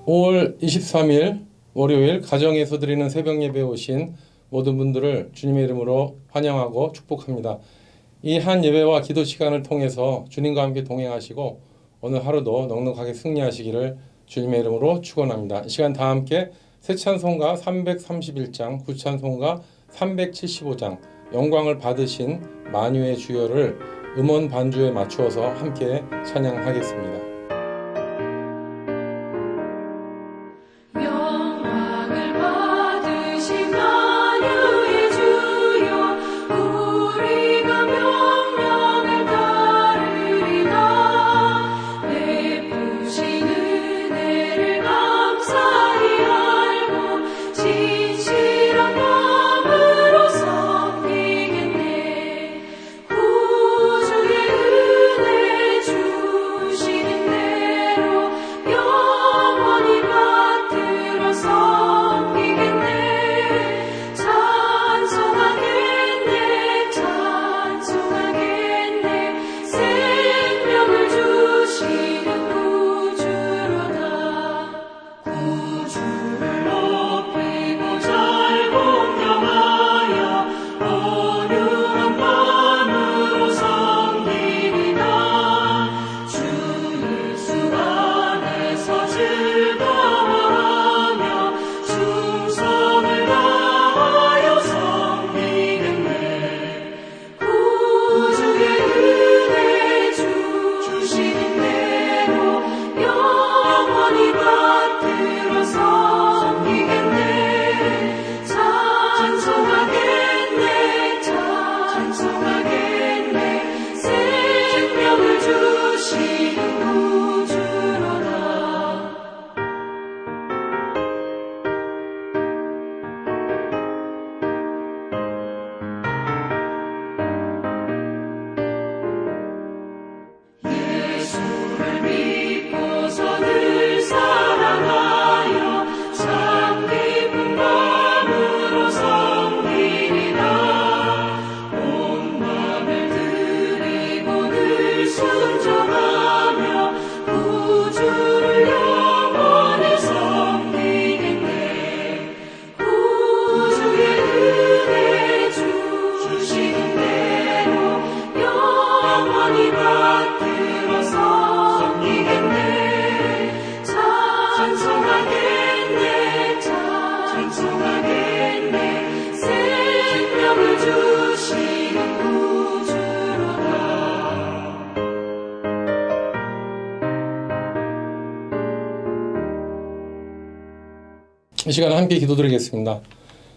5월 23일 월요일 가정에서 드리는 새벽 예배에 오신 모든 분들을 주님의 이름으로 환영하고 축복합니다. 이 한 예배와 기도 시간을 통해서 주님과 함께 동행하시고 오늘 하루도 넉넉하게 승리하시기를 주님의 이름으로 축원합니다. 이 시간 다 함께 새 찬송가 331장, 구찬송가 375장 영광을 받으신 만유의 주여를 음원 반주에 맞추어서 함께 찬양하겠습니다. 이 시간 함께 기도드리겠습니다.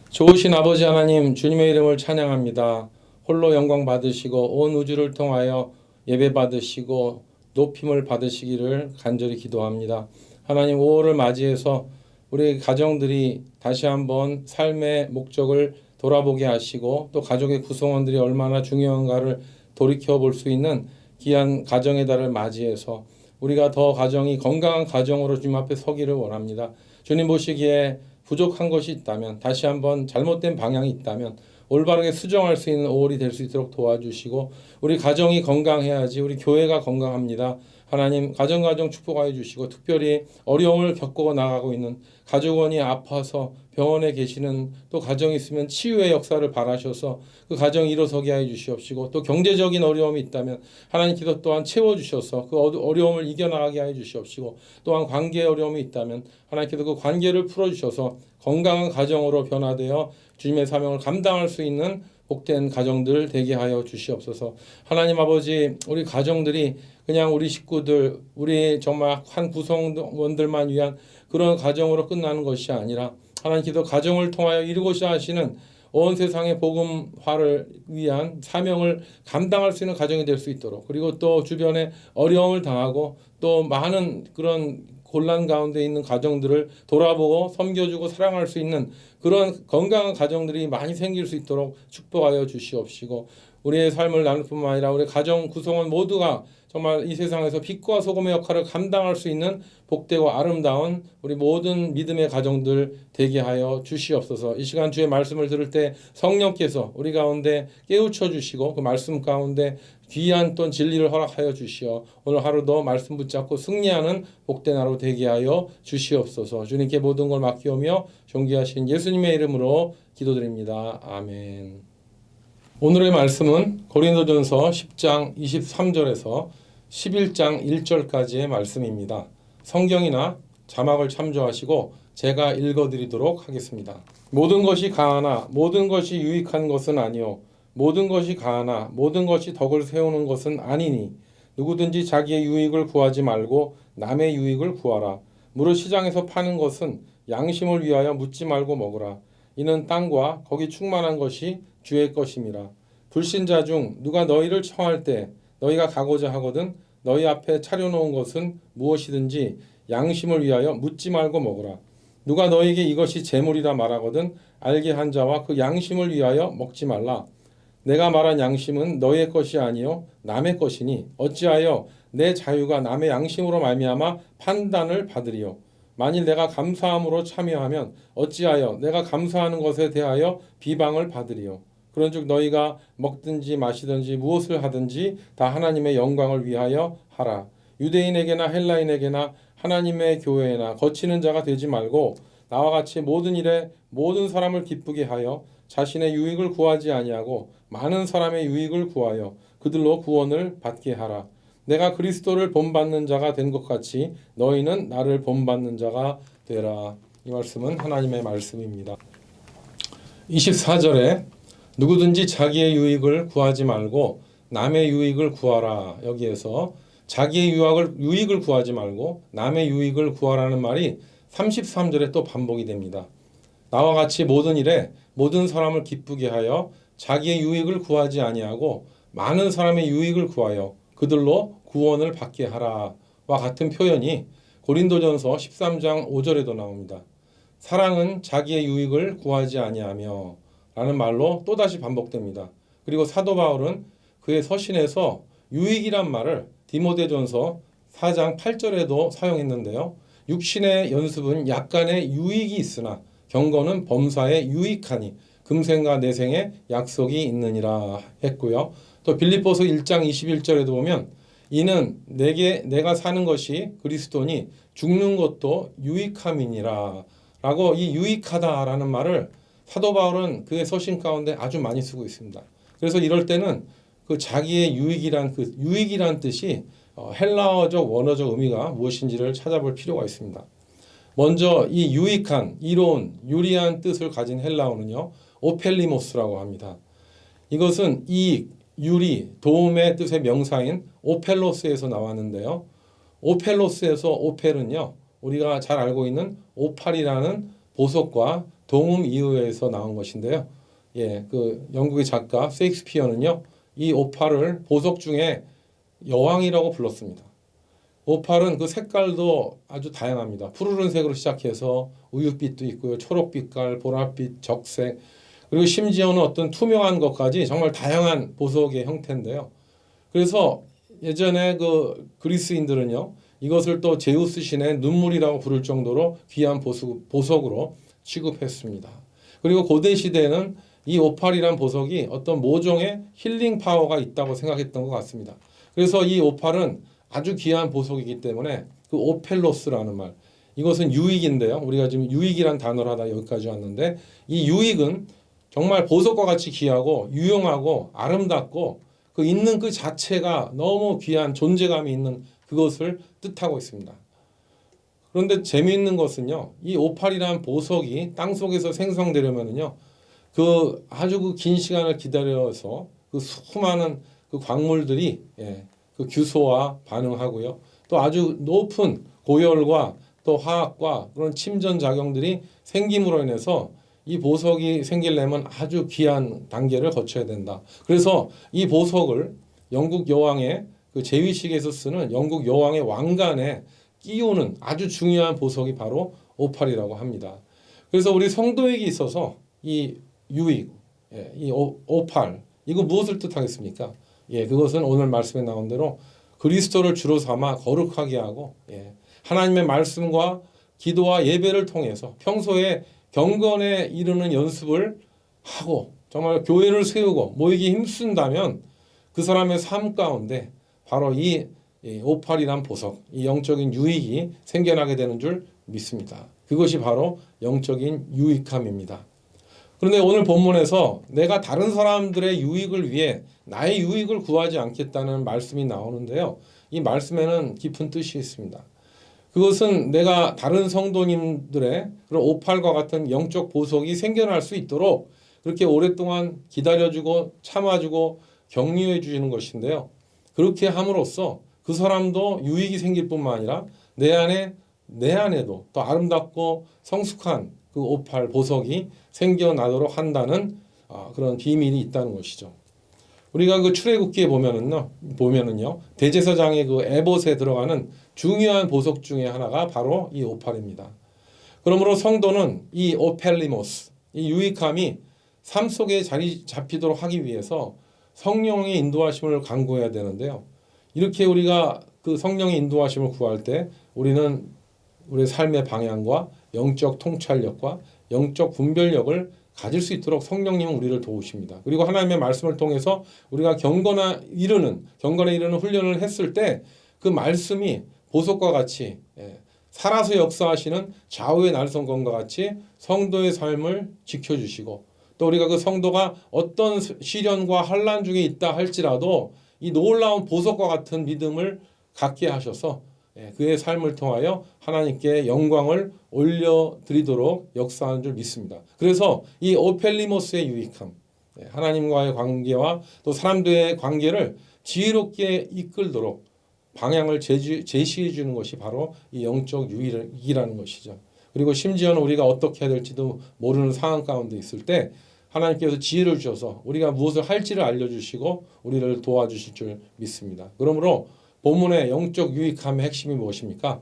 좋으신 아버지 하나님, 주님의 이름을 찬양합니다. 홀로 영광 받으시고 온 우주를 통하여 예배 받으시고 높임을 받으시기를 간절히 기도합니다. 하나님, 5월을 맞이해서 우리 가정들이 다시 한번 삶의 목적을 돌아보게 하시고 또 가족의 구성원들이 얼마나 중요한가를 돌이켜 볼 수 있는 귀한 가정의 달을 맞이해서 우리가 더 가정이 건강한 가정으로 주님 앞에 서기를 원합니다. 주님 보시기에 부족한 것이 있다면, 다시 한번 잘못된 방향이 있다면 올바르게 수정할 수 있는 5월이 될 수 있도록 도와주시고, 우리 가정이 건강해야지 우리 교회가 건강합니다. 하나님, 가정 축복하여 주시고, 특별히 어려움을 겪고 나가고 있는 가족원이 아파서 병원에 계시는 또 가정이 있으면 치유의 역사를 바라셔서 그 가정이 일어서게 하여 주시옵시고, 또 경제적인 어려움이 있다면 하나님께서 또한 채워주셔서 그 어려움을 이겨나가게 하여 주시옵시고, 또한 관계의 어려움이 있다면 하나님께서 그 관계를 풀어주셔서 건강한 가정으로 변화되어 주님의 사명을 감당할 수 있는 복된 가정들 되게 하여 주시옵소서. 하나님 아버지, 우리 가정들이 그냥 우리 식구들, 우리 정말 한 구성원들만 위한 그런 가정으로 끝나는 것이 아니라 하나님께서 가정을 통하여 이루고자 하시는 온 세상의 복음화를 위한 사명을 감당할 수 있는 가정이 될 수 있도록, 그리고 또 주변에 어려움을 당하고 또 많은 그런 곤란 가운데 있는 가정들을 돌아보고 섬겨주고 사랑할 수 있는 그런 건강한 가정들이 많이 생길 수 있도록 축복하여 주시옵시고, 우리의 삶을 나눌 뿐만 아니라 우리 가정 구성원 모두가 정말 이 세상에서 빛과 소금의 역할을 감당할 수 있는 복되고 아름다운 우리 모든 믿음의 가정들 되게 하여 주시옵소서. 이 시간 주의 말씀을 들을 때 성령께서 우리 가운데 깨우쳐 주시고 그 말씀 가운데 귀한 또 진리를 허락하여 주시어 오늘 하루도 말씀 붙잡고 승리하는 복된 하루 되게 하여 주시옵소서. 주님께 모든 걸 맡기오며 존귀하신 예수님의 이름으로 기도드립니다. 아멘. 오늘의 말씀은 고린도전서 10장 23절에서 11장 1절까지의 말씀입니다. 성경이나 자막을 참조하시고 제가 읽어드리도록 하겠습니다. 모든 것이 가하나 모든 것이 유익한 것은 아니요 모든 것이 가하나 모든 것이 덕을 세우는 것은 아니니 누구든지 자기의 유익을 구하지 말고 남의 유익을 구하라. 무릇 시장에서 파는 것은 양심을 위하여 묻지 말고 먹으라. 이는 땅과 거기 충만한 것이 주의 것임이라. 불신자 중 누가 너희를 청할 때 너희가 가고자 하거든 너희 앞에 차려놓은 것은 무엇이든지 양심을 위하여 묻지 말고 먹으라. 누가 너희에게 이것이 재물이라 말하거든 알게 한 자와 그 양심을 위하여 먹지 말라. 내가 말한 양심은 너희의 것이 아니요 남의 것이니 어찌하여 내 자유가 남의 양심으로 말미암아 판단을 받으리요. 만일 내가 감사함으로 참여하면 어찌하여 내가 감사하는 것에 대하여 비방을 받으리요. 그런즉 너희가 먹든지 마시든지 무엇을 하든지 다 하나님의 영광을 위하여 하라. 유대인에게나 헬라인에게나 하나님의 교회나 거치는 자가 되지 말고 나와 같이 모든 일에 모든 사람을 기쁘게 하여 자신의 유익을 구하지 아니하고 많은 사람의 유익을 구하여 그들로 구원을 받게 하라. 내가 그리스도를 본받는 자가 된 것 같이 너희는 나를 본받는 자가 되라. 이 말씀은 하나님의 말씀입니다. 24절에 누구든지 자기의 유익을 구하지 말고 남의 유익을 구하라. 여기에서 자기의 유익을 구하지 말고 남의 유익을 구하라는 말이 33절에 또 반복이 됩니다. 나와 같이 모든 일에 모든 사람을 기쁘게 하여 자기의 유익을 구하지 아니하고 많은 사람의 유익을 구하여 그들로 구원을 받게 하라와 같은 표현이 고린도전서 13장 5절에도 나옵니다. 사랑은 자기의 유익을 구하지 아니하며 라는 말로 또다시 반복됩니다. 그리고 사도 바울은 그의 서신에서 유익이란 말을 디모데전서 4장 8절에도 사용했는데요. 육신의 연습은 약간의 유익이 있으나 경건은 범사에 유익하니 금생과 내생에 약속이 있느니라 했고요. 또 빌립보서 1장 21절에도 보면 이는 내가 사는 것이 그리스도니 죽는 것도 유익함이니라 라고 이 유익하다라는 말을 사도 바울은 그의 서신 가운데 아주 많이 쓰고 있습니다. 그래서 이럴 때는 그 자기의 유익이란 뜻이 헬라어적 원어적 의미가 무엇인지를 찾아볼 필요가 있습니다. 먼저 이 유익한, 이로운, 유리한 뜻을 가진 헬라어는요. 오펠리모스라고 합니다. 이것은 이익, 유리, 도움의 뜻의 명사인 오펠로스에서 나왔는데요. 오펠로스에서 오펠은요. 우리가 잘 알고 있는 오팔이라는 보석과 동음 이유에서 나온 것인데요. 그 영국의 작가 셰익스피어는요. 이 오팔을 보석 중에 여왕이라고 불렀습니다. 오팔은 그 색깔도 아주 다양합니다. 푸르른색으로 시작해서 우윳빛도 있고요. 초록빛깔, 보랏빛, 적색, 그리고 심지어는 어떤 투명한 것까지 정말 다양한 보석의 형태인데요. 그래서 예전에 그 그리스인들은요. 이것을 또 제우스 신의 눈물이라고 부를 정도로 귀한 보석으로 취급했습니다. 그리고 고대 시대에는 이 오팔이란 보석이 어떤 모종의 힐링 파워가 있다고 생각했던 것 같습니다. 그래서 이 오팔은 아주 귀한 보석이기 때문에 그 오펠로스라는 말, 이것은 유익인데요. 우리가 지금 유익이란 단어를 하다 여기까지 왔는데 이 유익은 정말 보석과 같이 귀하고 유용하고 아름답고 그 있는 그 자체가 너무 귀한 존재감이 있는 그것을 뜻하고 있습니다. 그런데 재미있는 것은요. 이 오팔이란 보석이 땅속에서 생성되려면요. 그 아주 그 긴 시간을 기다려서 그 수많은 그 광물들이 그 규소와 반응하고요. 또 아주 높은 고열과 또 화학과 그런 침전 작용들이 생김으로 인해서 이 보석이 생기려면 아주 귀한 단계를 거쳐야 된다. 그래서 이 보석을 영국 여왕의 그 재위식에서 쓰는 영국 여왕의 왕관에 끼우는 아주 중요한 보석이 바로 오팔이라고 합니다. 그래서 우리 성도에게 있어서 이 유익, 이 오팔, 이거 무엇을 뜻하겠습니까? 예, 그것은 오늘 말씀에 나온 대로 그리스도를 주로 삼아 거룩하게 하고, 예, 하나님의 말씀과 기도와 예배를 통해서 평소에 경건에 이르는 연습을 하고 정말 교회를 세우고 모이기 힘쓴다면 그 사람의 삶 가운데 바로 이 오팔이란 보석, 이 영적인 유익이 생겨나게 되는 줄 믿습니다. 그것이 바로 영적인 유익함입니다. 그런데 오늘 본문에서 내가 다른 사람들의 유익을 위해 나의 유익을 구하지 않겠다는 말씀이 나오는데요. 이 말씀에는 깊은 뜻이 있습니다. 그것은 내가 다른 성도님들의 그런 오팔과 같은 영적 보석이 생겨날 수 있도록 그렇게 오랫동안 기다려주고 참아주고 격려해 주시는 것인데요. 그렇게 함으로써 그 사람도 유익이 생길 뿐만 아니라 내 안에도 또 아름답고 성숙한 그 오팔 보석이 생겨나도록 한다는 그런 비밀이 있다는 것이죠. 우리가 그 출애굽기에 보면은요 대제사장의 그 에봇에 들어가는 중요한 보석 중에 하나가 바로 이 오팔입니다. 그러므로 성도는 이 오펠리모스, 이 유익함이 삶 속에 자리 잡히도록 하기 위해서 성령의 인도하심을 간구해야 되는데요. 이렇게 우리가 그 성령의 인도하심을 구할 때 우리는 우리의 삶의 방향과 영적 통찰력과 영적 분별력을 가질 수 있도록 성령님은 우리를 도우십니다. 그리고 하나님의 말씀을 통해서 우리가 경건에 이르는 훈련을 했을 때 그 말씀이 보석과 같이 살아서 역사하시는 좌우의 날성검과 같이 성도의 삶을 지켜주시고 또 우리가 그 성도가 어떤 시련과 환난 중에 있다 할지라도 이 놀라운 보석과 같은 믿음을 갖게 하셔서 그의 삶을 통하여 하나님께 영광을 올려드리도록 역사하는 줄 믿습니다. 그래서 이 오펠리모스의 유익함, 하나님과의 관계와 또 사람들의 관계를 지혜롭게 이끌도록 방향을 제시해 주는 것이 바로 이 영적 유익이라는 것이죠. 그리고 심지어는 우리가 어떻게 해야 될지도 모르는 상황 가운데 있을 때 하나님께서 지혜를 주셔서 우리가 무엇을 할지를 알려주시고 우리를 도와주실 줄 믿습니다. 그러므로 본문의 영적 유익함의 핵심이 무엇입니까?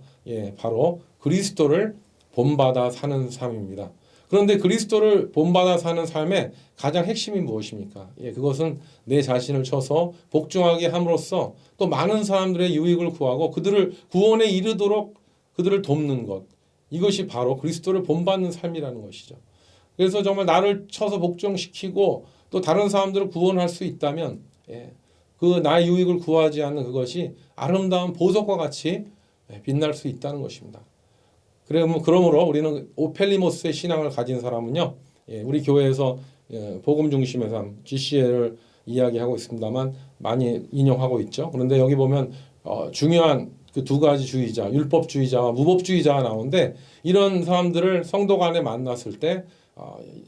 바로 그리스도를 본받아 사는 삶입니다. 그런데 그리스도를 본받아 사는 삶의 가장 핵심이 무엇입니까? 그것은 내 자신을 쳐서 복종하게 함으로써 또 많은 사람들의 유익을 구하고 그들을 구원에 이르도록 그들을 돕는 것. 이것이 바로 그리스도를 본받는 삶이라는 것이죠. 그래서 정말 나를 쳐서 복종시키고 또 다른 사람들을 구원할 수 있다면 그 나의 유익을 구하지 않는 그것이 아름다운 보석과 같이 빛날 수 있다는 것입니다. 그러므로 우리는 오펠리모스의 신앙을 가진 사람은요, 우리 교회에서 복음 중심의 삶 GCL을 이야기하고 있습니다만 많이 인용하고 있죠. 그런데 여기 보면 중요한 그 두 가지 주의자, 율법주의자와 무법주의자가 나오는데 이런 사람들을 성도 간에 만났을 때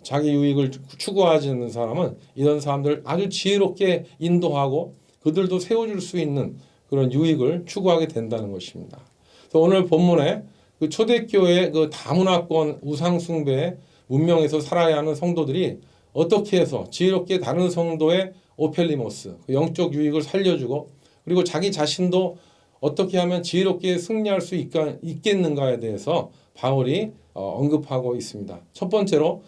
자기 유익을 추구하지 않는 사람은 이런 사람들을 아주 지혜롭게 인도하고 그들도 세워줄 수 있는 그런 유익을 추구하게 된다는 것입니다. 그래서 오늘 본문에 그 초대교회 그 다문화권 우상숭배 문명에서 살아야 하는 성도들이 어떻게 해서 지혜롭게 다른 성도의 오펠리모스, 그 영적 유익을 살려주고 그리고 자기 자신도 어떻게 하면 지혜롭게 승리할 수 있겠는가에 대해서 바울이 언급하고 있습니다. 첫 번째로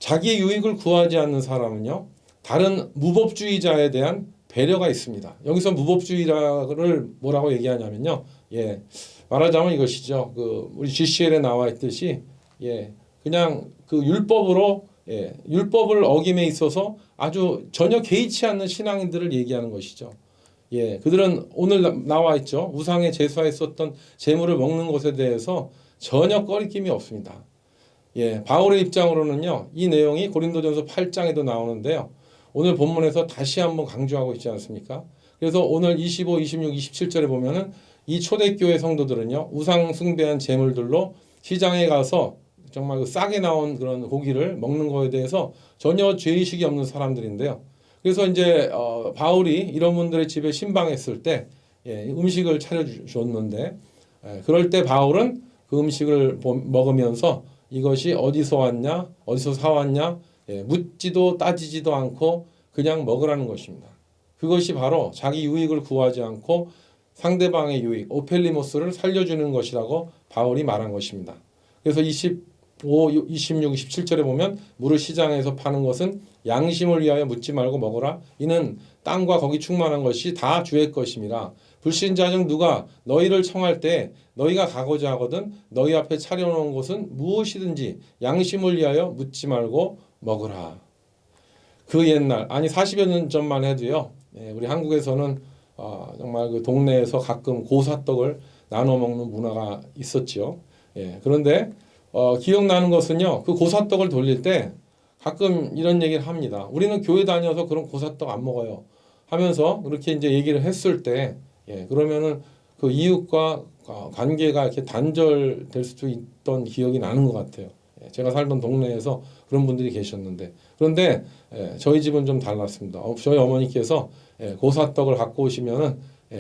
자기의 유익을 구하지 않는 사람은요, 다른 무법주의자에 대한 배려가 있습니다. 여기서 무법주의를 뭐라고 얘기하냐면요, 말하자면 이것이죠. 그 우리 GCL에 나와 있듯이 그냥 그 율법을 어김에 있어서 아주 전혀 개의치 않는 신앙인들을 얘기하는 것이죠. 그들은 오늘 나와 있죠. 우상에 제사했었던 제물을 먹는 것에 대해서 전혀 꺼리낌이 없습니다. 바울의 입장으로는요, 이 내용이 고린도전서 8장에도 나오는데요. 오늘 본문에서 다시 한번 강조하고 있지 않습니까? 그래서 오늘 25, 26, 27절에 보면은 이 초대교회 성도들은요, 우상 숭배한 제물들로 시장에 가서 정말 그 싸게 나온 그런 고기를 먹는 거에 대해서 전혀 죄의식이 없는 사람들인데요. 그래서 이제 바울이 이런 분들의 집에 신방했을 때 음식을 차려줬는데 그럴 때 바울은 그 음식을 먹으면서 이것이 어디서 왔냐, 어디서 사왔냐, 묻지도 따지지도 않고 그냥 먹으라는 것입니다. 그것이 바로 자기 유익을 구하지 않고 상대방의 유익, 오펠리모스를 살려주는 것이라고 바울이 말한 것입니다. 그래서 26, 27절에 보면 무릇 시장에서 파는 것은 양심을 위하여 묻지 말고 먹어라. 이는 땅과 거기 충만한 것이 다 주의 것임이라. 불신자 중 누가 너희를 청할 때 너희가 가고자 하거든 너희 앞에 차려놓은 것은 무엇이든지 양심을 위하여 묻지 말고 먹으라. 그 옛날 아니 40여 년 전만 해도요. 우리 한국에서는 정말 그 동네에서 가끔 고사떡을 나눠 먹는 문화가 있었죠. 그런데 기억나는 것은요. 그 고사떡을 돌릴 때 가끔 이런 얘기를 합니다. 우리는 교회 다녀서 그런 고사떡 안 먹어요. 하면서 그렇게 이제 얘기를 했을 때 그러면은 그 이웃과 관계가 이렇게 단절될 수도 있던 기억이 나는 것 같아요. 제가 살던 동네에서 그런 분들이 계셨는데 그런데 저희 집은 좀 달랐습니다. 저희 어머니께서 고사떡을 갖고 오시면은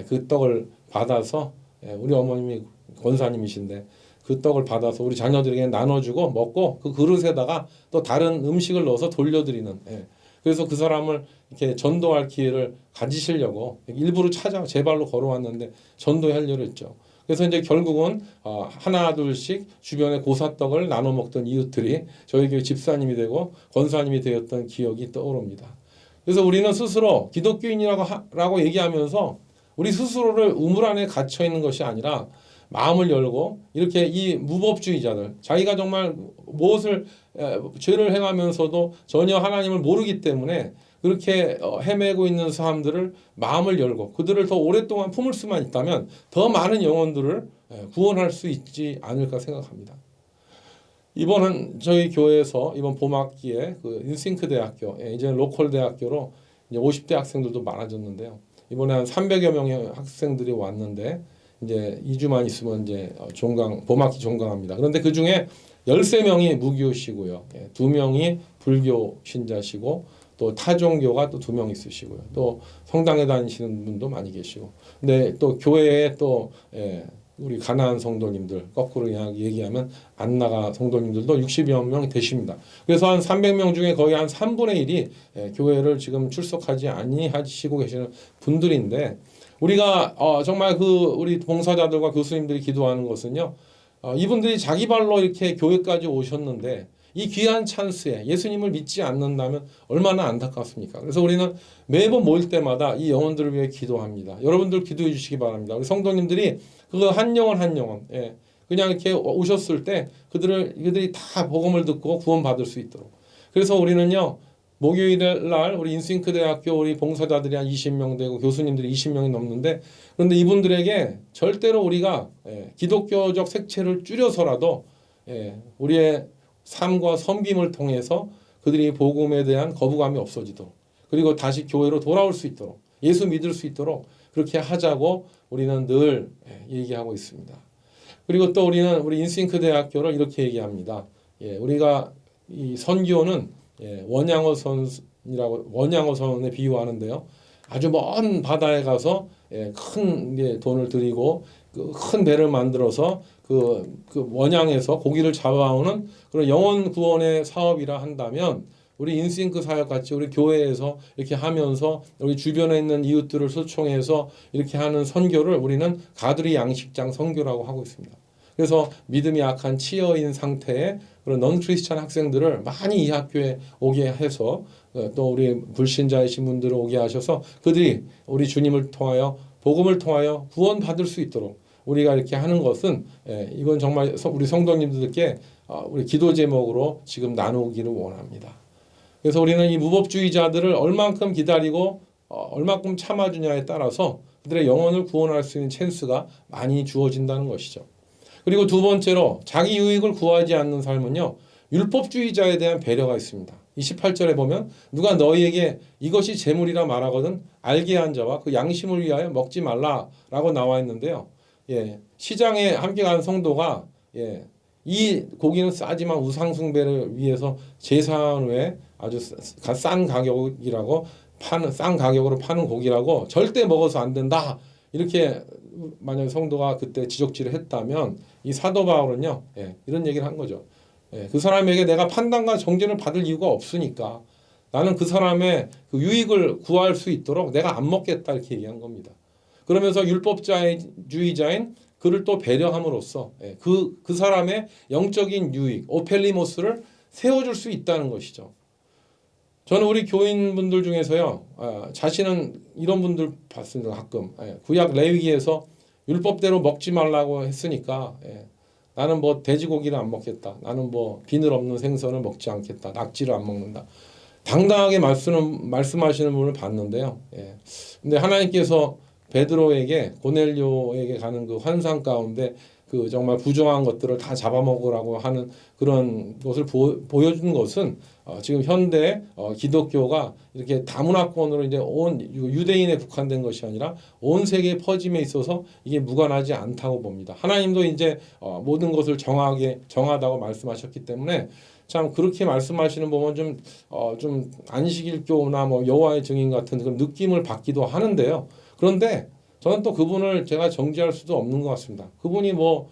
그 떡을 받아서 우리 어머님이 권사님이신데 그 떡을 받아서 우리 자녀들에게 나눠주고 먹고 그 그릇에다가 또 다른 음식을 넣어서 돌려드리는 그래서 그 사람을 이렇게 전도할 기회를 가지시려고 일부러 찾아 제 발로 걸어왔는데 전도하려고 했죠. 그래서 이제 결국은 하나 둘씩 주변에 고사떡을 나눠 먹던 이웃들이 저희 교회 집사님이 되고 권사님이 되었던 기억이 떠오릅니다. 그래서 우리는 스스로 기독교인이라고 얘기하면서 우리 스스로를 우물 안에 갇혀 있는 것이 아니라 마음을 열고 이렇게 이 무법주의자들 자기가 정말 무엇을 죄를 행하면서도 전혀 하나님을 모르기 때문에 그렇게 헤매고 있는 사람들을 마음을 열고 그들을 더 오랫동안 품을 수만 있다면 더 많은 영혼들을 구원할 수 있지 않을까 생각합니다. 이번은 저희 교회에서 이번 봄학기에 그 인싱크 대학교 이제 로컬 대학교로 이제 50대 학생들도 많아졌는데요. 이번에 한 300여 명의 학생들이 왔는데 이제 2주만 있으면 이제 봄학기 종강합니다. 그런데 그 중에 13명이 무교시고요. 2명이 불교 신자시고 또 타종교가 또 2명 있으시고요. 또 성당에 다니시는 분도 많이 계시고. 근데 또 교회에 또 우리 가나안 성도님들 거꾸로 얘기하면 안나가 성도님들도 60여 명 되십니다. 그래서 한 300명 중에 거의 한 3분의 1이 교회를 지금 출석하지 아니하시고 계시는 분들인데 우리가 정말 우리 봉사자들과 교수님들이 기도하는 것은요. 이분들이 자기 발로 이렇게 교회까지 오셨는데 이 귀한 찬스에 예수님을 믿지 않는다면 얼마나 안타깝습니까? 그래서 우리는 매번 모일 때마다 이 영혼들을 위해 기도합니다. 여러분들 기도해 주시기 바랍니다. 우리 성도님들이 그거 한 영혼 한 영혼 그냥 이렇게 오셨을 때 그들이 다 복음을 듣고 구원받을 수 있도록. 그래서 우리는요. 목요일 날 우리 인싱크 대학교 우리 봉사자들이 한 20명 되고 교수님들이 20명이 넘는데 그런데 이분들에게 절대로 우리가 기독교적 색채를 줄여서라도 우리의 삶과 섬김을 통해서 그들이 복음에 대한 거부감이 없어지도록 그리고 다시 교회로 돌아올 수 있도록 예수 믿을 수 있도록 그렇게 하자고 우리는 늘 얘기하고 있습니다. 그리고 또 우리는 우리 인싱크 대학교를 이렇게 얘기합니다. 우리가 이 선교는 원양어선에 비유하는데요. 아주 먼 바다에 가서 큰 돈을 들이고 큰 배를 만들어서 그 원양에서 고기를 잡아오는 그런 영혼 구원의 사업이라 한다면 우리 인싱크 사역 같이 우리 교회에서 이렇게 하면서 우리 주변에 있는 이웃들을 초청해서 이렇게 하는 선교를 우리는 가두리 양식장 선교라고 하고 있습니다. 그래서 믿음이 약한 치여인 상태의 그런 넌 크리스찬 학생들을 많이 이 학교에 오게 해서 또 우리 불신자이신 분들을 오게 하셔서 그들이 우리 주님을 통하여 복음을 통하여 구원받을 수 있도록 우리가 이렇게 하는 것은 이건 정말 우리 성도님들께 우리 기도 제목으로 지금 나누기를 원합니다. 그래서 우리는 이 무법주의자들을 얼만큼 기다리고 얼만큼 참아주냐에 따라서 그들의 영혼을 구원할 수 있는 찬스가 많이 주어진다는 것이죠. 그리고 두 번째로 자기 유익을 구하지 않는 삶은요. 율법주의자에 대한 배려가 있습니다. 28절에 보면 누가 너희에게 이것이 재물이라 말하거든 알게 한 자와 그 양심을 위하여 먹지 말라라고 나와 있는데요. 시장에 함께 간 성도가 이 고기는 싸지만 우상숭배를 위해서 제사한 후에 아주 싼 가격이라고 싼 가격으로 파는 고기라고 절대 먹어서 안 된다. 이렇게 만약 성도가 그때 지적질을 했다면 이 사도 바울은요 이런 얘기를 한 거죠. 그 사람에게 내가 판단과 정죄를 받을 이유가 없으니까 나는 그 사람의 그 유익을 구할 수 있도록 내가 안 먹겠다 이렇게 얘기한 겁니다. 그러면서 율법주의자인 그를 또 배려함으로써 그 사람의 영적인 유익, 오펠리모스를 세워줄 수 있다는 것이죠. 저는 우리 교인분들 중에서요, 자신은 이런 분들 봤습니다. 가끔 구약 레위기에서 율법대로 먹지 말라고 했으니까 나는 뭐 돼지고기를 안 먹겠다. 나는 뭐 비늘 없는 생선을 먹지 않겠다. 낙지를 안 먹는다. 당당하게 말씀하시는 분을 봤는데요. 근데 하나님께서 베드로에게 고넬료에게 가는 그 환상 가운데 그 정말 부정한 것들을 다 잡아먹으라고 하는 그런 것을 보여준 것은 지금 현대 기독교가 이렇게 다문화권으로 이제 온 유대인에 국한된 것이 아니라 온 세계에 퍼짐에 있어서 이게 무관하지 않다고 봅니다. 하나님도 이제 모든 것을 정하다고 말씀하셨기 때문에 참 그렇게 말씀하시는 보면 좀 안식일교나 뭐 여호와의 증인 같은 그런 느낌을 받기도 하는데요. 그런데 저는 또 그분을 제가 정죄할 수도 없는 것 같습니다. 그분이 뭐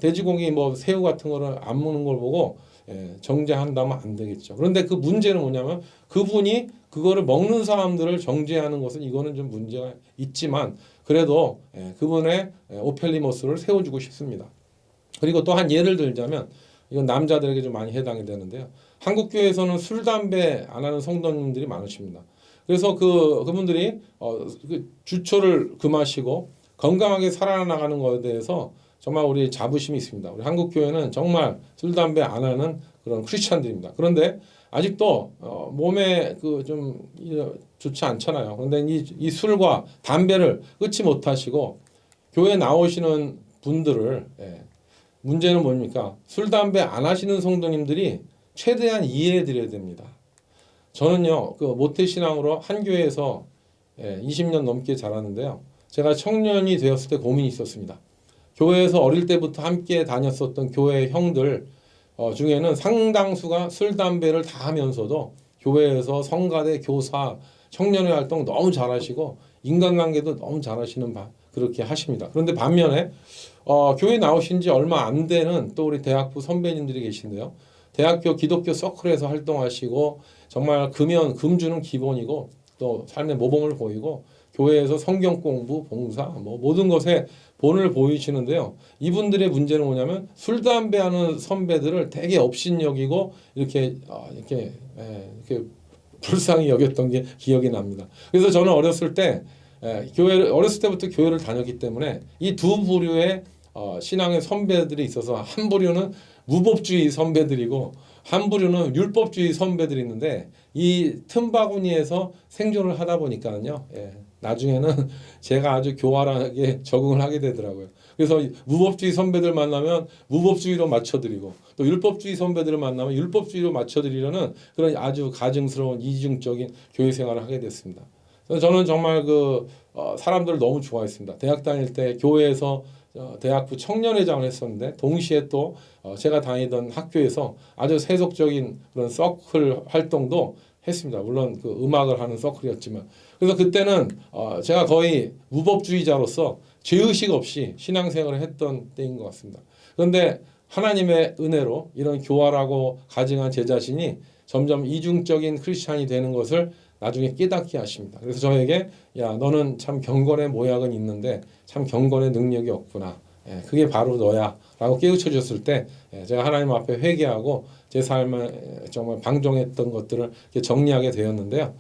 돼지고기 뭐 새우 같은 거를 안 먹는 걸 보고 정죄한다면 안 되겠죠. 그런데 그 문제는 뭐냐면 그분이 그거를 먹는 사람들을 정죄하는 것은 이거는 좀 문제가 있지만 그래도 그분의 오펠리모스를 세워주고 싶습니다. 그리고 또 한 예를 들자면 이건 남자들에게 좀 많이 해당이 되는데요. 한국 교회에서는 술, 담배 안 하는 성도님들이 많으십니다. 그래서 그분들이 그 주초를 금하시고 건강하게 살아나가는 것에 대해서 정말 우리 자부심이 있습니다. 우리 한국 교회는 정말 술, 담배 안 하는 그런 크리스천들입니다. 그런데 아직도 몸에 그 좀 좋지 않잖아요. 그런데 이 술과 담배를 끊지 못하시고 교회 나오시는 분들을 문제는 뭡니까? 술, 담배 안 하시는 성도님들이 최대한 이해해 드려야 됩니다. 저는요, 그 모태신앙으로 한 교회에서 20년 넘게 자랐는데요. 제가 청년이 되었을 때 고민이 있었습니다. 교회에서 어릴 때부터 함께 다녔었던 교회 형들 중에는 상당수가 술, 담배를 다 하면서도 교회에서 성가대, 교사, 청년회 활동 너무 잘하시고 인간관계도 너무 잘하시는 그렇게 하십니다. 그런데 반면에 교회 나오신 지 얼마 안 되는 또 우리 대학부 선배님들이 계신데요. 대학교 기독교 서클에서 활동하시고 정말 금주는 기본이고 또 삶의 모범을 보이고 교회에서 성경 공부, 봉사 뭐 모든 것에 본을 보이시는데요. 이분들의 문제는 뭐냐면 술, 담배 하는 선배들을 되게 업신여기고 이렇게 불쌍히 여겼던 게 기억이 납니다. 그래서 저는 어렸을 때부터 교회를 다녔기 때문에 이 두 부류의 신앙의 선배들이 있어서 한 부류는 무법주의 선배들이고 한 부류는 율법주의 선배들이 있는데 이 틈바구니에서 생존을 하다 보니까요. 나중에는 제가 아주 교활하게 적응을 하게 되더라고요. 그래서 무법주의 선배들 만나면 무법주의로 맞춰드리고 또 율법주의 선배들을 만나면 율법주의로 맞춰드리려는 그런 아주 가증스러운 이중적인 교회 생활을 하게 됐습니다. 그래서 저는 정말 사람들을 너무 좋아했습니다. 대학 다닐 때 교회에서 대학부 청년회장을 했었는데 동시에 또 제가 다니던 학교에서 아주 세속적인 그런 서클 활동도 했습니다. 물론 그 음악을 하는 서클이었지만 그래서 그때는 제가 거의 무법주의자로서 죄의식 없이 신앙생활을 했던 때인 것 같습니다. 그런데 하나님의 은혜로 이런 교활하고 가증한 제 자신이 점점 이중적인 크리스찬이 되는 것을 나중에 깨닫게 하십니다. 그래서 저에게 야 너는 참 경건의 모양은 있는데 참 경건의 능력이 없구나. 그게 바로 너야 라고 깨우쳐 줬을 때 제가 하나님 앞에 회개하고 제 삶에 정말 방종했던 것들을 정리하게 되었는데요.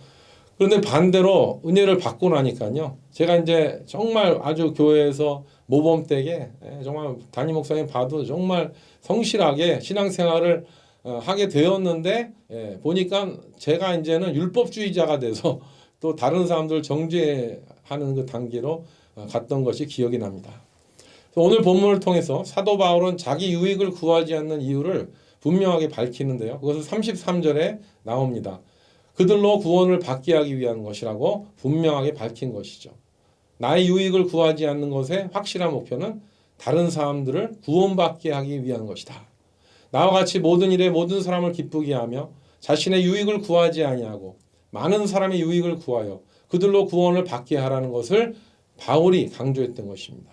그런데 반대로 은혜를 받고 나니까요. 제가 이제 정말 아주 교회에서 모범되게 정말 담임 목사님 봐도 정말 성실하게 신앙생활을 하게 되었는데 보니까 제가 이제는 율법주의자가 돼서 또 다른 사람들 정죄하는 그 단계로 갔던 것이 기억이 납니다. 오늘 본문을 통해서 사도 바울은 자기 유익을 구하지 않는 이유를 분명하게 밝히는데요. 그것은 33절에 나옵니다. 그들로 구원을 받게 하기 위한 것이라고 분명하게 밝힌 것이죠. 나의 유익을 구하지 않는 것의 확실한 목표는 다른 사람들을 구원받게 하기 위한 것이다. 나와 같이 모든 일에 모든 사람을 기쁘게 하며 자신의 유익을 구하지 아니하고 많은 사람의 유익을 구하여 그들로 구원을 받게 하라는 것을 바울이 강조했던 것입니다.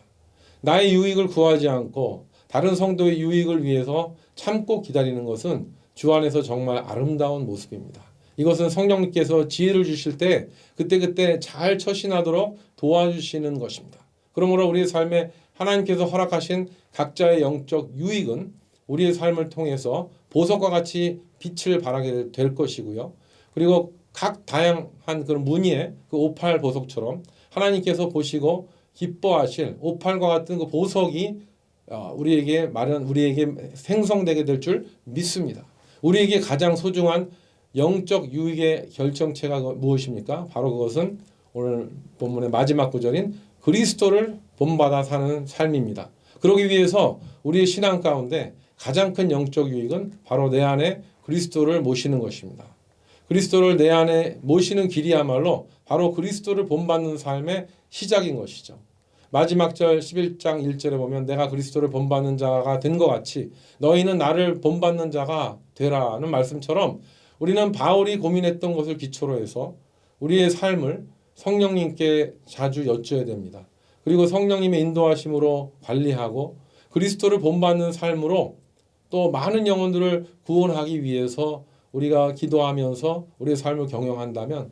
나의 유익을 구하지 않고 다른 성도의 유익을 위해서 참고 기다리는 것은 주 안에서 정말 아름다운 모습입니다. 이것은 성령님께서 지혜를 주실 때 그때그때 잘 처신하도록 도와주시는 것입니다. 그러므로 우리의 삶에 하나님께서 허락하신 각자의 영적 유익은 우리의 삶을 통해서 보석과 같이 빛을 발하게 될 것이고요. 그리고 각 다양한 그런 무늬의 그 오팔 보석처럼 하나님께서 보시고 기뻐하실 오팔과 같은 그 보석이 우리에게 생성되게 될 줄 믿습니다. 우리에게 가장 소중한 영적 유익의 결정체가 무엇입니까? 바로 그것은 오늘 본문의 마지막 구절인 그리스도를 본받아 사는 삶입니다. 그러기 위해서 우리의 신앙 가운데 가장 큰 영적 유익은 바로 내 안에 그리스도를 모시는 것입니다. 그리스도를 내 안에 모시는 길이야말로 바로 그리스도를 본받는 삶의 시작인 것이죠. 마지막 절 11장 1절에 보면 내가 그리스도를 본받는 자가 된 것 같이 너희는 나를 본받는 자가 되라는 말씀처럼 우리는 바울이 고민했던 것을 기초로 해서 우리의 삶을 성령님께 자주 여쭤야 됩니다. 그리고 성령님의 인도하심으로 관리하고 그리스도를 본받는 삶으로 또 많은 영혼들을 구원하기 위해서 우리가 기도하면서 우리의 삶을 경영한다면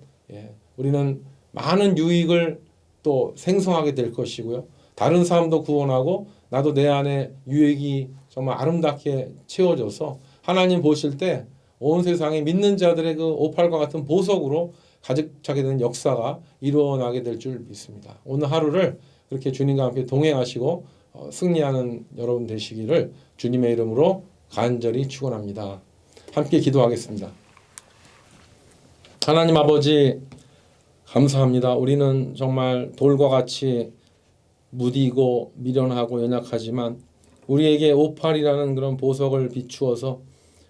우리는 많은 유익을 또 생성하게 될 것이고요. 다른 사람도 구원하고 나도 내 안에 유익이 정말 아름답게 채워져서 하나님 보실 때 온 세상에 믿는 자들의 그 오팔과 같은 보석으로 가득 차게 되는 역사가 일어나게 될 줄 믿습니다. 오늘 하루를 그렇게 주님과 함께 동행하시고 승리하는 여러분 되시기를 주님의 이름으로 간절히 축원합니다. 함께 기도하겠습니다. 하나님 아버지 감사합니다. 우리는 정말 돌과 같이 무디고 미련하고 연약하지만 우리에게 오팔이라는 그런 보석을 비추어서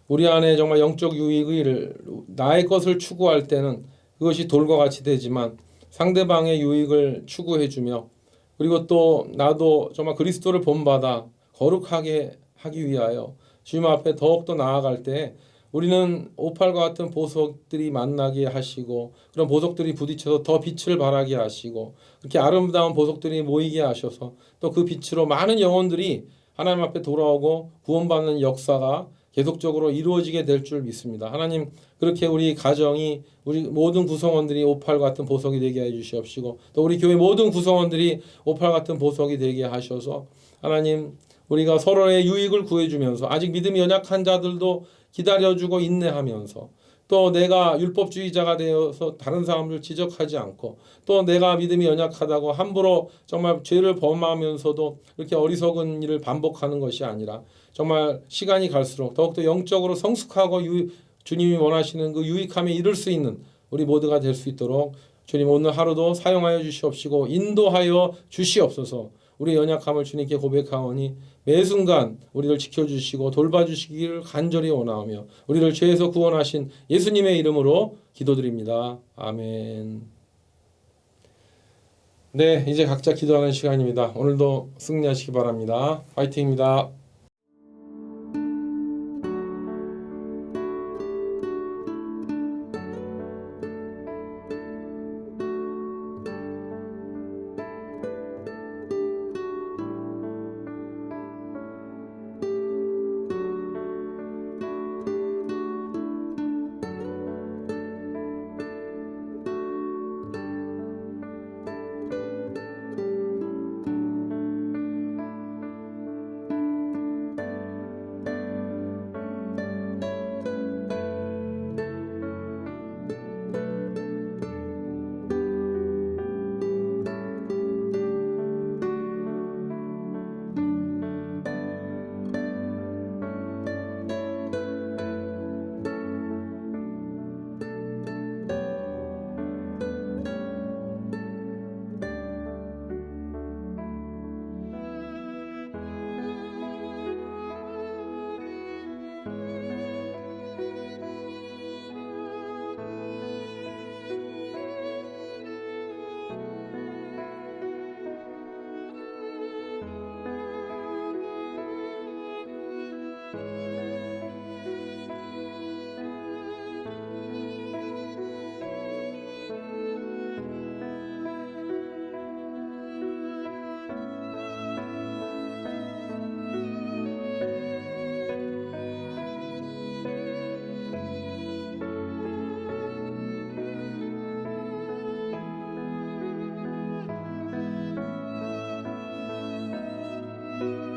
우리 안에 정말 영적 유익을 나의 것을 추구할 때는 그것이 돌과 같이 되지만 상대방의 유익을 추구해주며 그리고 또 나도 정말 그리스도를 본받아 거룩하게 하기 위하여 주님 앞에 더욱더 나아갈 때 우리는 오팔과 같은 보석들이 만나게 하시고 그런 보석들이 부딪혀서 더 빛을 발하게 하시고 그렇게 아름다운 보석들이 모이게 하셔서 또 그 빛으로 많은 영혼들이 하나님 앞에 돌아오고 구원받는 역사가 계속적으로 이루어지게 될 줄 믿습니다. 하나님 그렇게 우리 가정이 우리 모든 구성원들이 오팔 같은 보석이 되게 해주시옵시고 또 우리 교회 모든 구성원들이 오팔 같은 보석이 되게 하셔서 하나님 우리가 서로의 유익을 구해주면서 아직 믿음이 연약한 자들도 기다려주고 인내하면서 또 내가 율법주의자가 되어서 다른 사람을 지적하지 않고 또 내가 믿음이 연약하다고 함부로 정말 죄를 범하면서도 이렇게 어리석은 일을 반복하는 것이 아니라 정말 시간이 갈수록 더욱더 영적으로 성숙하고 주님이 원하시는 그 유익함에 이를 수 있는 우리 모두가 될 수 있도록 주님 오늘 하루도 사용하여 주시옵시고 인도하여 주시옵소서. 우리 연약함을 주님께 고백하오니 매 순간 우리를 지켜주시고 돌봐주시기를 간절히 원하오며 우리를 죄에서 구원하신 예수님의 이름으로 기도드립니다. 아멘. 네, 이제 각자 기도하는 시간입니다. 오늘도 승리하시기 바랍니다. 파이팅입니다. 주